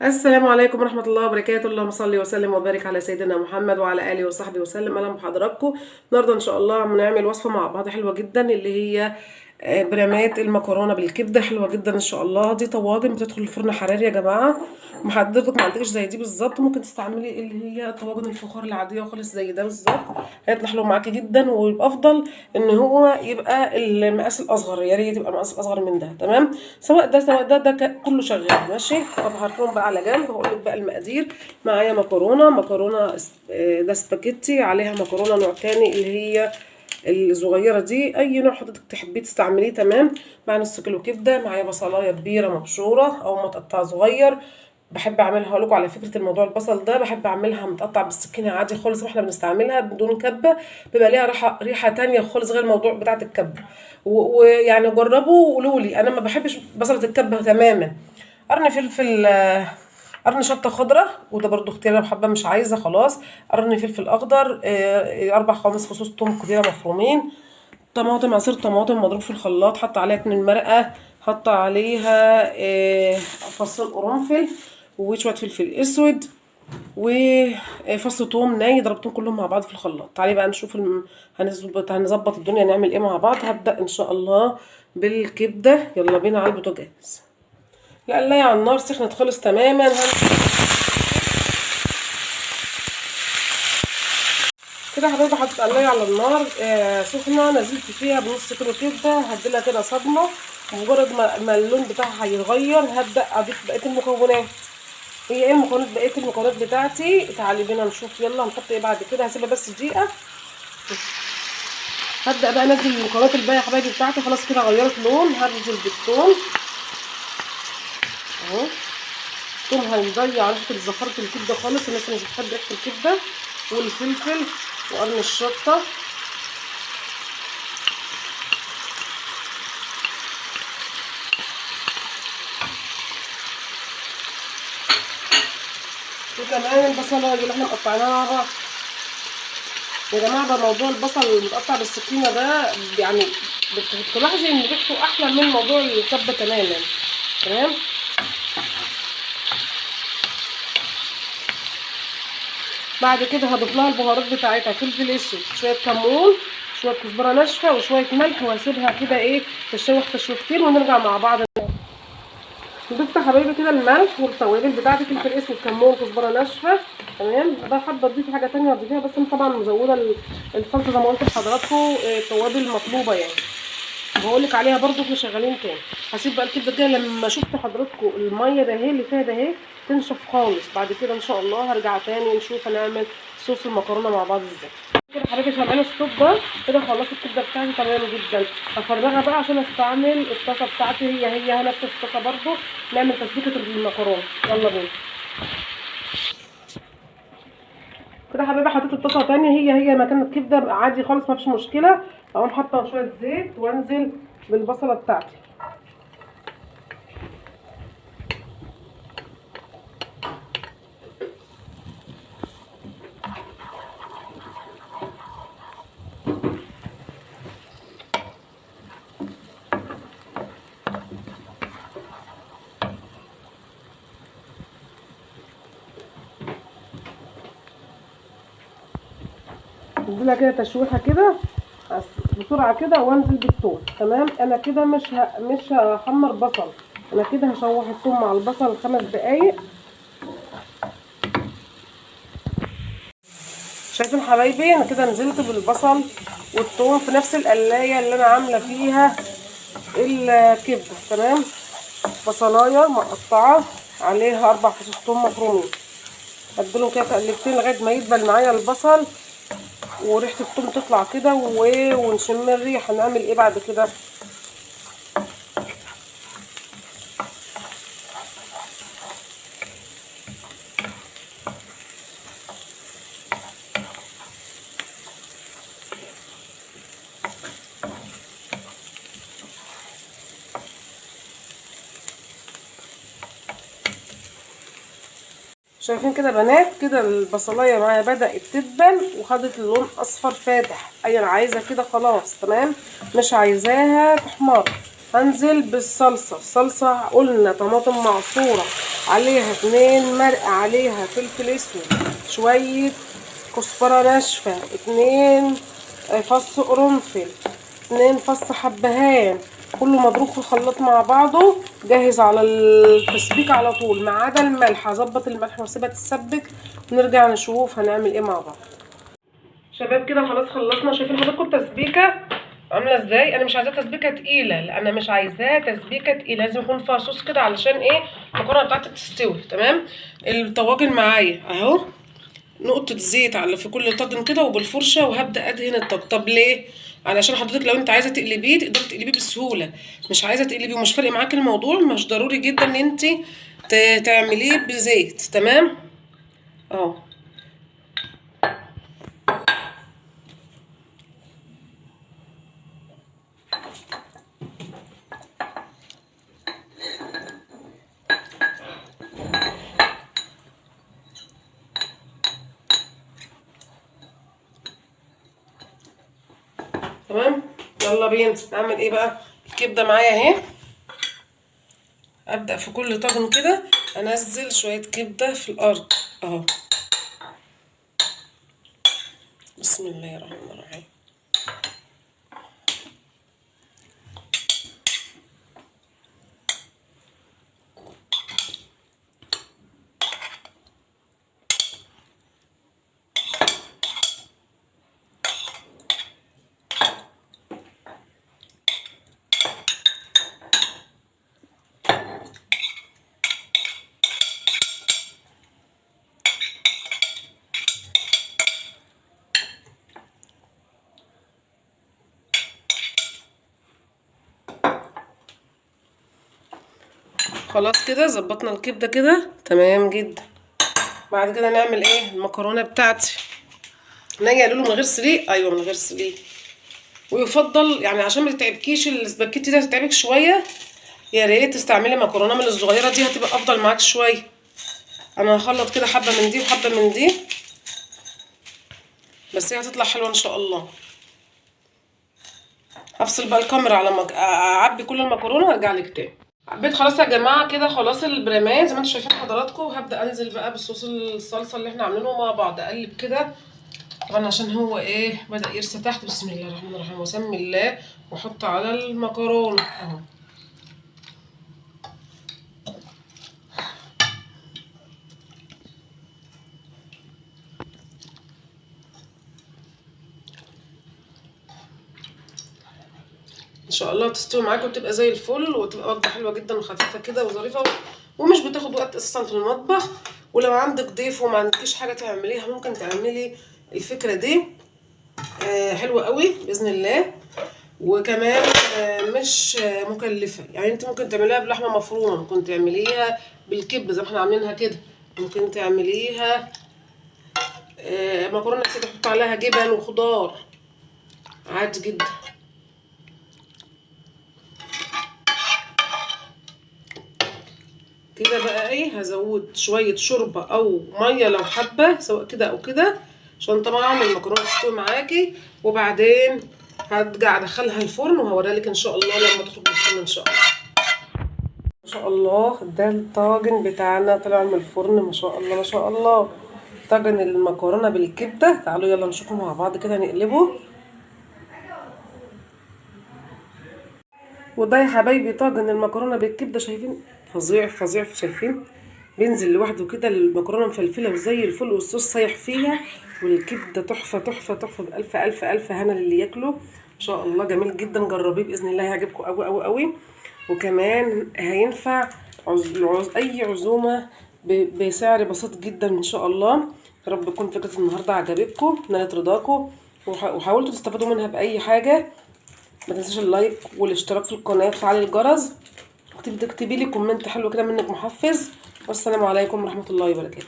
السلام عليكم ورحمة الله وبركاته. اللهم صل وسلم وبارك على سيدنا محمد وعلى آله وصحبه وسلم. أهلا بحضراتكم. النهارده إن شاء الله هنعمل وصفة مع بعض حلوة جدا، اللي هي برامات المكرونة بالكبدة. حلوة جدا إن شاء الله. دي طواجن بتدخل الفرن حراري يا جماعة. حضرتك ما عندكش زي دي بالظبط، ممكن تستعملي اللي هي طواجن الفخار العادية خالص زي ده بالظبط. هيطلع حلو معاكي جدا، ويبقى أفضل إن هو يبقى المقاس الأصغر. يا ريت يبقى مقاس أصغر من ده. تمام، سواء ده سواء ده كله شغال ماشي. طب هركنهم بقى على جنب. هقول لك بقى المقادير. معايا مكرونه ده سباكيتي، عليها مكرونه نوع تاني اللي هي الصغيره دي، اي نوع حضرتك تحبيه تستعمليه. تمام. مع نص كيلو كبده. معايا بصلايه كبيره مبشوره او متقطعه صغير. بحب اعملها، هقول لكم على فكره الموضوع البصل ده، بحب اعملها متقطع بالسكينه عادي خالص، واحنا بنستعملها بدون كبه. بيبقى ليها ريحه تانية خالص غير الموضوع بتاعه الكبه. ويعني جربوا وقولوا لي. انا ما بحبش بصله الكبه تماما. قرن فلفل، قرن شطه خضراء، وده برضو اختياري لو حابه مش عايزه خلاص. قرن فلفل اخضر، 4 5 فصوص توم كبيره مفرومين. طماطم، عصير طماطم مضروب في الخلاط، حط عليها 2 مرقه. حط عليها فصين قرنفل، وشويه فلفل اسود، وفص ثوم ني. ضربتهم كلهم مع بعض في الخلاط. تعالي بقى نشوف هنظبط الدنيا نعمل ايه مع بعض. هبدأ ان شاء الله بالكبدة. يلا بينا على البوتاجاز. القلاية على النار سخنت خالص تماما. كده يا حبايبي حطيت قلاية على النار سخنة. نزلت فيها بنص كيلو كبدة، هديلها كده صدمة. ومجرد ما اللون بتاعها هيتغير هبدأ اضيف بقية المكونات. هي ايه بقيه المكونات بتاعتي؟ تعالي بينا نشوف. يلا هنحط ايه بعد كده. هسيبها بس دقيقه. هبدا بقى انزل المكونات الباقيه يا حبايبي بتاعتي. خلاص كده غيرت لون. هنزل بالثوم اهو. الثوم هيضيع ريحه زفاره الكبده خالص. الناس مش بتحب ريحه الكبده. والفلفل وقرن الشطه. وكمان البصله اللي احنا مقطعينها مع بعض. يا جماعه ده موضوع البصل المتقطع بالسكينه ده يعني بتلاحظي ان ريحته احلى من موضوع الكبه تماما. تمام. بعد كده هضيف لها البهارات بتاعتها. فلفل اسود، شويه كمون، شويه كزبره ناشفه، وشويه ملح، واسيبها كده ايه تشوح تشويحتين ونرجع مع بعض. ضفت يا حبايبي كده الملح والتوابل بتاعتي، فلفل اسود، كمون، كزبره ناشفه. تمام. بقى حابه تضيفي حاجه تانية تضيفيها، بس انا طبعا مزوده الصلصه زي ما قلت لحضراتكم التوابل المطلوبه يعني. بقول لك عليها برضو احنا شغالين تاني. هسيب بقى الكبده كده لما شفت حضراتكم الميه ده اهي اللي فيها ده اهي تنشف خالص. بعد كده ان شاء الله هرجع تاني نشوف هنعمل صوص المكرونه مع بعض ازاي. كده حضرتك شغاله الصوص ده. كده خلصت الكبده بتاعتي تمام جدا. هفرغها بقى عشان استعمل الطاسه بتاعتي. هي نفس الطاسه برضو نعمل تسبيكه المكرونه. يلا بينا. كده حبايبي حطيت الطاسه تاني. هي مكان الكبده عادي خالص مفيش مشكله. اقوم حاطه شويه زيت وانزل بالبصله بتاعتي. اديلها كده تشويحه كده بسرعه كده، وانزل بالثوم. تمام. انا كده مش هحمر بصل. انا كده هشوح الثوم مع البصل 5 دقايق. شايفين حبايبي انا كده نزلت بالبصل والثوم في نفس القلايه اللي انا عامله فيها الكبده. تمام. بصلايه مقطعه عليها 4 فصوص ثوم مفرومين. اديلهم كده تقلبتين لغايه ما يدبل معايا البصل وريحه الثوم تطلع كده ونشم الريحه. هنعمل ايه بعد كده؟ شايفين كده بنات؟ كده البصلايه معايا بدات تدبل وخدت اللون اصفر فاتح. انا عايزه كده خلاص. تمام. مش عايزاها تحمر. هنزل بالصلصه. الصلصه قلنا طماطم معصوره عليها 2 مرقه، عليها فلفل اسود، شويه كزبره ناشفه، 2 فص قرنفل، 2 فص حبهان، كله مضروب في الخلاط مع بعضه، جاهز على التسبيك على طول. ما عدا الملح، هظبط الملح واسيبها تتسبك ونرجع نشوف هنعمل ايه مع بعض. شباب كده خلاص خلصنا. شايفين حضراتكم التسبيكه عامله ازاي؟ انا مش عايزاها تسبيكه تقيله، لا انا مش عايزاها تسبيكه تقيله، لازم يكون فيها صوص كده علشان ايه؟ المكرونه بتاعتي تستوي. تمام. الطواجن معايا اهو، نقطه زيت على في كل طاجن كده وبالفرشه، وهبدا ادهن الطاجن. طب ليه؟ علشان حضرتك لو انت عايزه تقلبيه تقدري تقلبيه بسهوله، مش عايزه تقلبيه ومش فارق معاكي الموضوع، مش ضروري جدا ان انت تعمليه بزيت. تمام اهو. تمام. يلا بينا نعمل ايه بقى. الكبده معايا اهي، ابدا في كل طاجن كده انزل شويه كبده في الارض اهو. بسم الله الرحمن الرحيم. خلاص كده ظبطنا الكبده كده تمام جدا. بعد كده نعمل ايه؟ المكرونه بتاعتي. ناجي قالوا له من غير سليق، ايوه من غير سليق. ويفضل يعني عشان ما تتعبكيش السباكيتي ده، تتعبك شويه، يا ريت تستعملي مكرونه من الصغيره دي، هتبقى افضل معاك شويه. انا هخلط كده حبه من دي وحبه من دي، بس هي هتطلع حلوه ان شاء الله. هفصل بقى الكاميرا على اعبي كل المكرونه وارجع لك تاني. عبيت خلاص يا جماعه كده، خلاص البريمات زي ما انتم شايفين حضراتكم. هبدا انزل بقى بالصوص الصلصه اللي احنا عاملينه مع بعض، اقلب كده طبعا عشان هو ايه بدا يرسى تحت. بسم الله الرحمن الرحيم، وسمي الله، واحط على المكرونه اهو. ان شاء الله تستوي معاكم وتبقى زي الفل، وتبقى وجبه حلوه جدا وخفيفه كده وظريفه، ومش بتاخد وقت اساسا في المطبخ. ولو عندك ضيف وما عندكيش حاجه تعمليها، ممكن تعملي الفكره دي حلوه قوي باذن الله. وكمان مش مكلفه، يعني انت ممكن تعمليها بلحمه مفرومه، ممكن تعمليها بالكبده زي ما احنا عاملينها كده، ممكن تعمليها مكرونه كده تحط عليها جبن وخضار عادي جدا. كده بقى ايه، هزود شويه شوربه او ميه لو حابه، سواء كده او كده، عشان طبعا المكرونه تستوي معاكي. وبعدين هرجع ادخلها الفرن وهوريها لك ان شاء الله لما تخرج من الفرن ان شاء الله. ما شاء الله ده الطاجن بتاعنا طلع من الفرن، ما شاء الله ما شاء الله. طاجن المكرونه بالكبده، تعالوا يلا نشوفه مع بعض كده نقلبه. وده يا حبايبي طاجن المكرونه بالكبده، شايفين فظيع فظيع، شايفين بينزل لوحده كده، المكرونه مفلفله وزي الفل والصوص سايح فيها، والكبده تحفه تحفه تحفه، بالف الف الف هنا للي ياكله. ان شاء الله جميل جدا، جربيه باذن الله هيعجبكم قوي قوي قوي. وكمان هينفع اي عزومه بسعر بسيط جدا ان شاء الله. يا رب تكون فكره النهارده عجبتكم، نالت رضاكم، وحاولتوا تستفادوا منها باي حاجه. ما تنساش اللايك والاشتراك في القناه وتفعيل الجرس، تكتبي لي كومنت حلو كده منك محفز. والسلام عليكم ورحمه الله وبركاته.